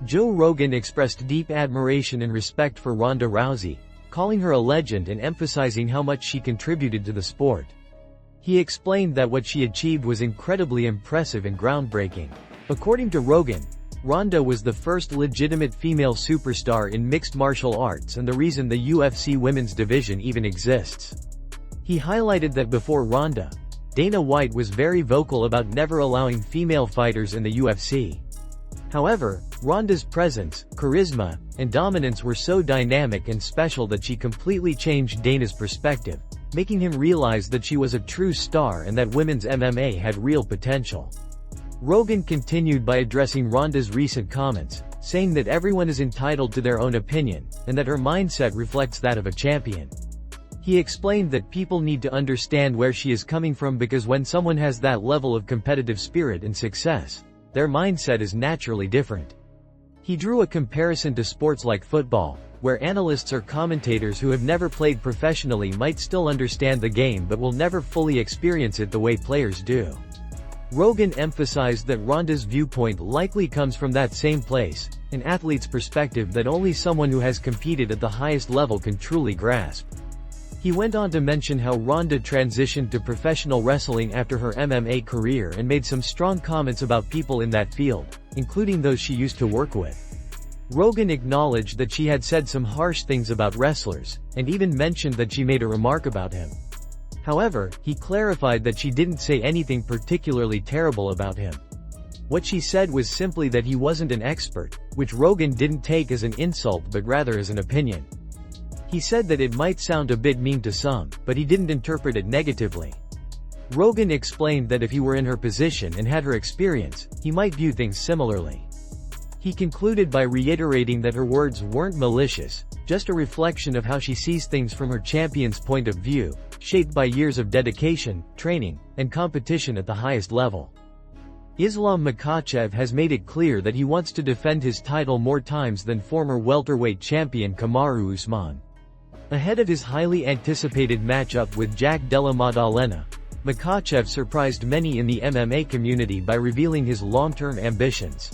Joe Rogan expressed deep admiration and respect for Ronda Rousey, calling her a legend and emphasizing how much she contributed to the sport. He explained that what she achieved was incredibly impressive and groundbreaking. According to Rogan, Ronda was the first legitimate female superstar in mixed martial arts and the reason the UFC women's division even exists. He highlighted that before Ronda, Dana White was very vocal about never allowing female fighters in the UFC. However, Ronda's presence, charisma, and dominance were so dynamic and special that she completely changed Dana's perspective, making him realize that she was a true star and that women's MMA had real potential. Rogan continued by addressing Ronda's recent comments, saying that everyone is entitled to their own opinion, and that her mindset reflects that of a champion. He explained that people need to understand where she is coming from because when someone has that level of competitive spirit and success, their mindset is naturally different. He drew a comparison to sports like football, where analysts or commentators who have never played professionally might still understand the game but will never fully experience it the way players do. Rogan emphasized that Ronda's viewpoint likely comes from that same place, an athlete's perspective that only someone who has competed at the highest level can truly grasp. He went on to mention how Ronda transitioned to professional wrestling after her MMA career and made some strong comments about people in that field, including those she used to work with. Rogan acknowledged that she had said some harsh things about wrestlers, and even mentioned that she made a remark about him. However, he clarified that she didn't say anything particularly terrible about him. What she said was simply that he wasn't an expert, which Rogan didn't take as an insult but rather as an opinion. He said that it might sound a bit mean to some, but he didn't interpret it negatively. Rogan explained that if he were in her position and had her experience, he might view things similarly. He concluded by reiterating that her words weren't malicious, just a reflection of how she sees things from her champion's point of view, shaped by years of dedication, training, and competition at the highest level. Islam Makhachev has made it clear that he wants to defend his title more times than former welterweight champion Kamaru Usman. Ahead of his highly anticipated matchup with Della Maddalena, Makhachev surprised many in the MMA community by revealing his long-term ambitions.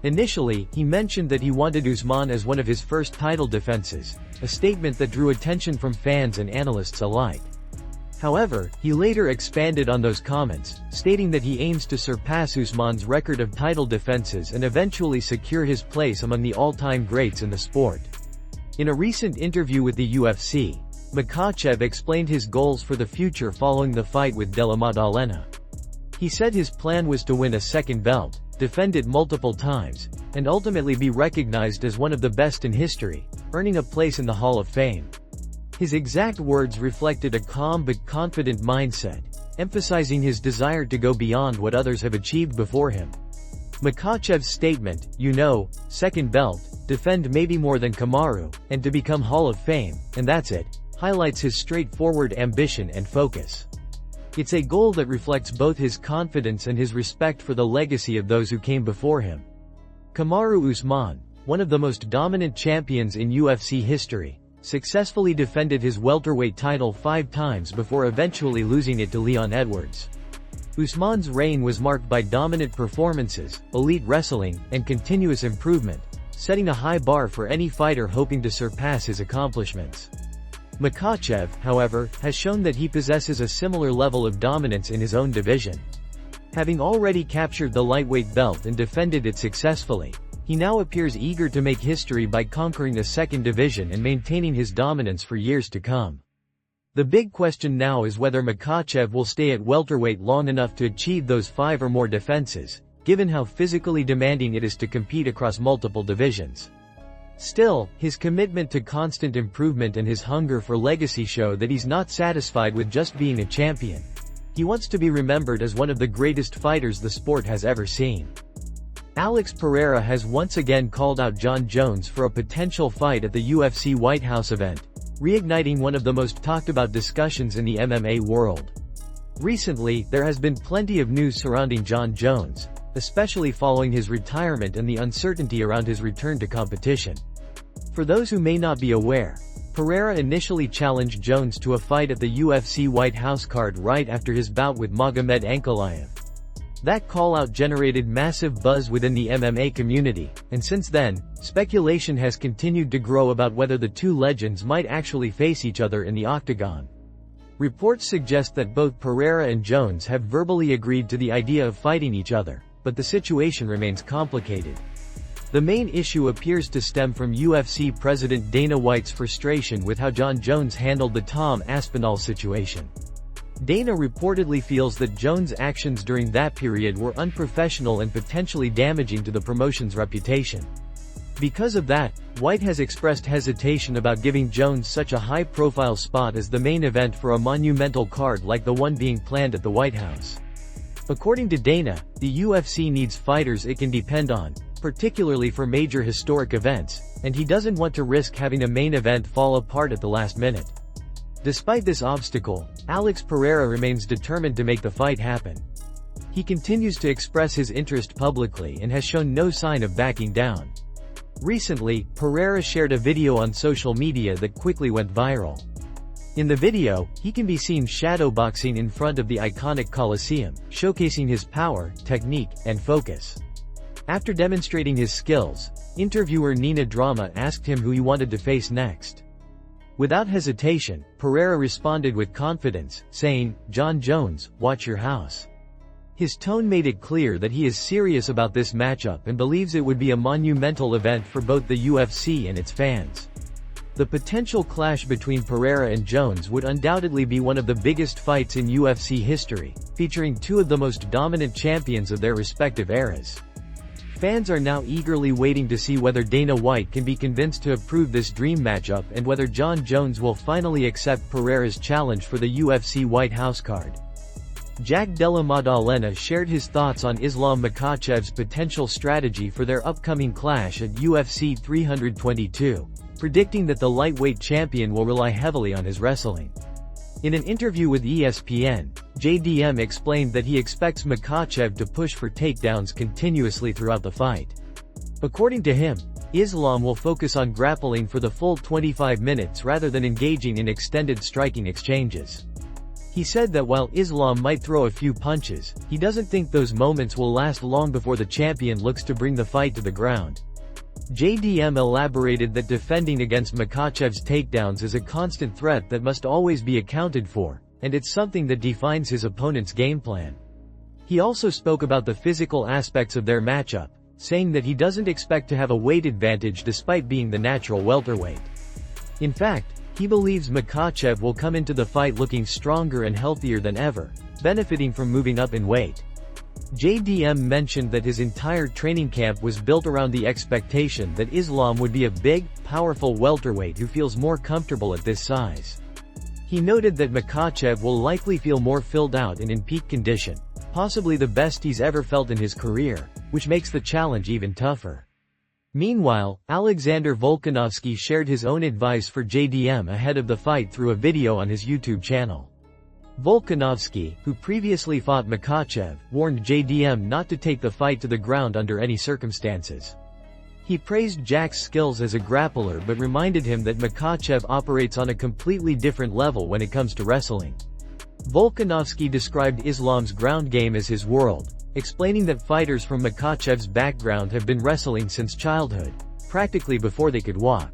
Initially, he mentioned that he wanted Usman as one of his first title defenses, a statement that drew attention from fans and analysts alike. However, he later expanded on those comments, stating that he aims to surpass Usman's record of title defenses and eventually secure his place among the all-time greats in the sport. In a recent interview with the UFC, Makhachev explained his goals for the future following the fight with Della Maddalena. He said his plan was to win a second belt, defend it multiple times, and ultimately be recognized as one of the best in history, earning a place in the Hall of Fame. His exact words reflected a calm but confident mindset, emphasizing his desire to go beyond what others have achieved before him. Makhachev's statement, second belt, defend maybe more than Kamaru, and to become Hall of Fame, and that's it, highlights his straightforward ambition and focus. It's a goal that reflects both his confidence and his respect for the legacy of those who came before him. Kamaru Usman, one of the most dominant champions in UFC history, successfully defended his welterweight title 5 times before eventually losing it to Leon Edwards. Usman's reign was marked by dominant performances, elite wrestling, and continuous improvement, setting a high bar for any fighter hoping to surpass his accomplishments. Makhachev, however, has shown that he possesses a similar level of dominance in his own division. Having already captured the lightweight belt and defended it successfully, he now appears eager to make history by conquering the second division and maintaining his dominance for years to come. The big question now is whether Makhachev will stay at welterweight long enough to achieve those 5 or more defenses, given how physically demanding it is to compete across multiple divisions. Still, his commitment to constant improvement and his hunger for legacy show that he's not satisfied with just being a champion. He wants to be remembered as one of the greatest fighters the sport has ever seen. Alex Pereira has once again called out Jon Jones for a potential fight at the UFC White House event, reigniting one of the most talked about discussions in the MMA world. Recently, there has been plenty of news surrounding Jon Jones, especially following his retirement and the uncertainty around his return to competition. For those who may not be aware, Pereira initially challenged Jones to a fight at the UFC White House card right after his bout with Magomed Ankalaev. That call-out generated massive buzz within the MMA community, and since then, speculation has continued to grow about whether the two legends might actually face each other in the octagon. Reports suggest that both Pereira and Jones have verbally agreed to the idea of fighting each other, but the situation remains complicated. The main issue appears to stem from UFC President Dana White's frustration with how Jon Jones handled the Tom Aspinall situation. Dana reportedly feels that Jones' actions during that period were unprofessional and potentially damaging to the promotion's reputation. Because of that, White has expressed hesitation about giving Jones such a high-profile spot as the main event for a monumental card like the one being planned at the White House. According to Dana, the UFC needs fighters it can depend on, particularly for major historic events, and he doesn't want to risk having a main event fall apart at the last minute. Despite this obstacle, Alex Pereira remains determined to make the fight happen. He continues to express his interest publicly and has shown no sign of backing down. Recently, Pereira shared a video on social media that quickly went viral. In the video, he can be seen shadowboxing in front of the iconic Coliseum, showcasing his power, technique, and focus. After demonstrating his skills, interviewer Nina Drama asked him who he wanted to face next. Without hesitation, Pereira responded with confidence, saying, "Jon Jones, watch your house." His tone made it clear that he is serious about this matchup and believes it would be a monumental event for both the UFC and its fans. The potential clash between Pereira and Jones would undoubtedly be one of the biggest fights in UFC history, featuring two of the most dominant champions of their respective eras. Fans are now eagerly waiting to see whether Dana White can be convinced to approve this dream matchup and whether Jon Jones will finally accept Pereira's challenge for the UFC White House card. Della Maddalena shared his thoughts on Islam Makhachev's potential strategy for their upcoming clash at UFC 322, predicting that the lightweight champion will rely heavily on his wrestling. In an interview with ESPN, JDM explained that he expects Makhachev to push for takedowns continuously throughout the fight. According to him, Islam will focus on grappling for the full 25 minutes rather than engaging in extended striking exchanges. He said that while Islam might throw a few punches, he doesn't think those moments will last long before the champion looks to bring the fight to the ground. JDM elaborated that defending against Makhachev's takedowns is a constant threat that must always be accounted for, and it's something that defines his opponent's game plan. He also spoke about the physical aspects of their matchup, saying that he doesn't expect to have a weight advantage despite being the natural welterweight. In fact, he believes Makhachev will come into the fight looking stronger and healthier than ever, benefiting from moving up in weight. JDM mentioned that his entire training camp was built around the expectation that Islam would be a big, powerful welterweight who feels more comfortable at this size. He noted that Makhachev will likely feel more filled out and in peak condition, possibly the best he's ever felt in his career, which makes the challenge even tougher. Meanwhile, Alexander Volkanovski shared his own advice for JDM ahead of the fight through a video on his YouTube channel. Volkanovski, who previously fought Makhachev, warned JDM not to take the fight to the ground under any circumstances. He praised Jack's skills as a grappler but reminded him that Makhachev operates on a completely different level when it comes to wrestling. Volkanovski described Islam's ground game as his world, explaining that fighters from Makhachev's background have been wrestling since childhood, practically before they could walk.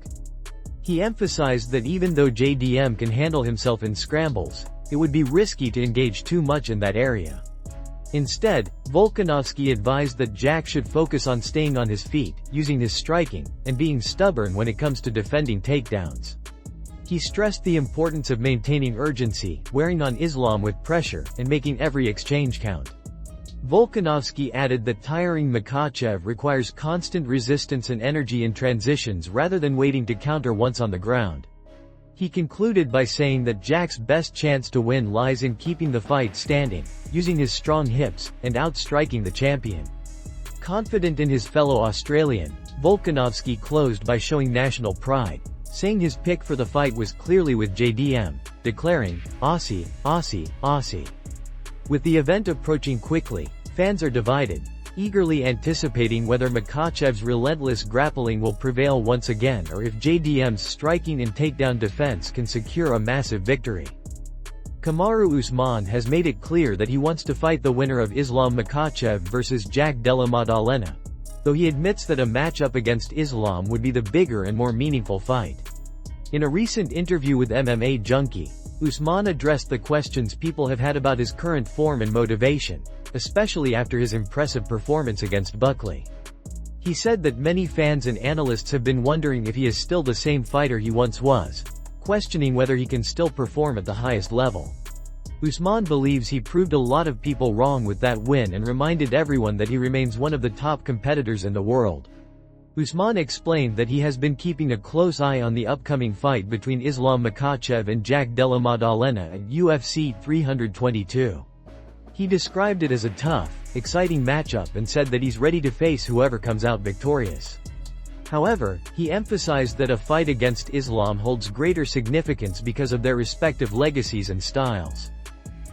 He emphasized that even though JDM can handle himself in scrambles, it would be risky to engage too much in that area. Instead, Volkanovski advised that Jack should focus on staying on his feet, using his striking, and being stubborn when it comes to defending takedowns. He stressed the importance of maintaining urgency, wearing on Islam with pressure, and making every exchange count. Volkanovski added that tiring Makhachev requires constant resistance and energy in transitions rather than waiting to counter once on the ground. He concluded by saying that Jack's best chance to win lies in keeping the fight standing, using his strong hips, and outstriking the champion. Confident in his fellow Australian, Volkanovski closed by showing national pride, saying his pick for the fight was clearly with JDM, declaring, "Aussie, Aussie, Aussie." With the event approaching quickly, fans are divided, eagerly anticipating whether Makhachev's relentless grappling will prevail once again or if JDM's striking and takedown defense can secure a massive victory. Kamaru Usman has made it clear that he wants to fight the winner of Islam Makhachev vs Della Maddalena, though he admits that a matchup against Islam would be the bigger and more meaningful fight. In a recent interview with MMA Junkie, Usman addressed the questions people have had about his current form and motivation, especially after his impressive performance against Buckley. He said that many fans and analysts have been wondering if he is still the same fighter he once was, questioning whether he can still perform at the highest level. Usman believes he proved a lot of people wrong with that win and reminded everyone that he remains one of the top competitors in the world. Usman explained that he has been keeping a close eye on the upcoming fight between Islam Makhachev and Della Maddalena at UFC 322. He described it as a tough, exciting matchup and said that he's ready to face whoever comes out victorious. However, he emphasized that a fight against Islam holds greater significance because of their respective legacies and styles.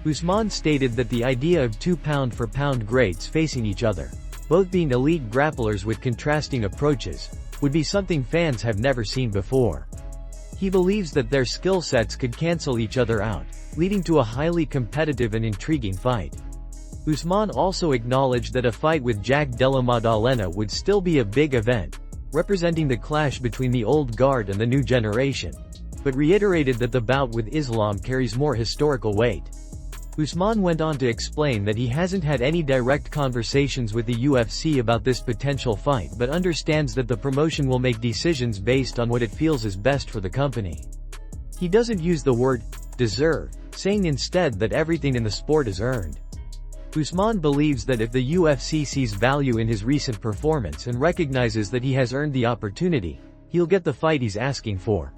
Usman stated that the idea of two pound-for-pound greats facing each other, both being elite grapplers with contrasting approaches, would be something fans have never seen before. He believes that their skill sets could cancel each other out, leading to a highly competitive and intriguing fight. Usman also acknowledged that a fight with Della Maddalena would still be a big event, representing the clash between the old guard and the new generation, but reiterated that the bout with Islam carries more historical weight. Usman went on to explain that he hasn't had any direct conversations with the UFC about this potential fight but understands that the promotion will make decisions based on what it feels is best for the company. He doesn't use the word deserve, saying instead that everything in the sport is earned. Usman believes that if the UFC sees value in his recent performance and recognizes that he has earned the opportunity, he'll get the fight he's asking for.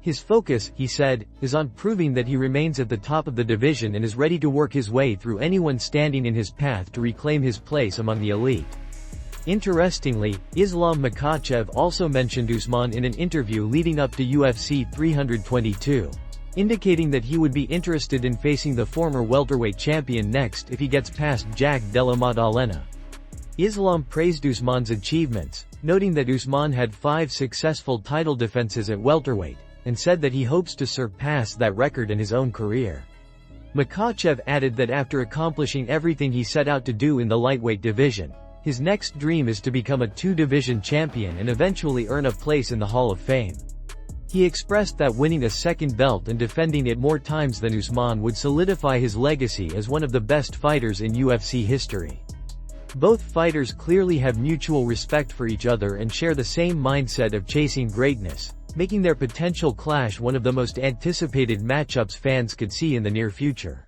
His focus, he said, is on proving that he remains at the top of the division and is ready to work his way through anyone standing in his path to reclaim his place among the elite. Interestingly, Islam Makhachev also mentioned Usman in an interview leading up to UFC 322, indicating that he would be interested in facing the former welterweight champion next if he gets past Della Maddalena. Islam praised Usman's achievements, noting that Usman had 5 successful title defenses at welterweight, and said that he hopes to surpass that record in his own career. Makhachev added that after accomplishing everything he set out to do in the lightweight division, his next dream is to become a 2-division champion and eventually earn a place in the Hall of Fame. He expressed that winning a second belt and defending it more times than Usman would solidify his legacy as one of the best fighters in UFC history. Both fighters clearly have mutual respect for each other and share the same mindset of chasing greatness, making their potential clash one of the most anticipated matchups fans could see in the near future.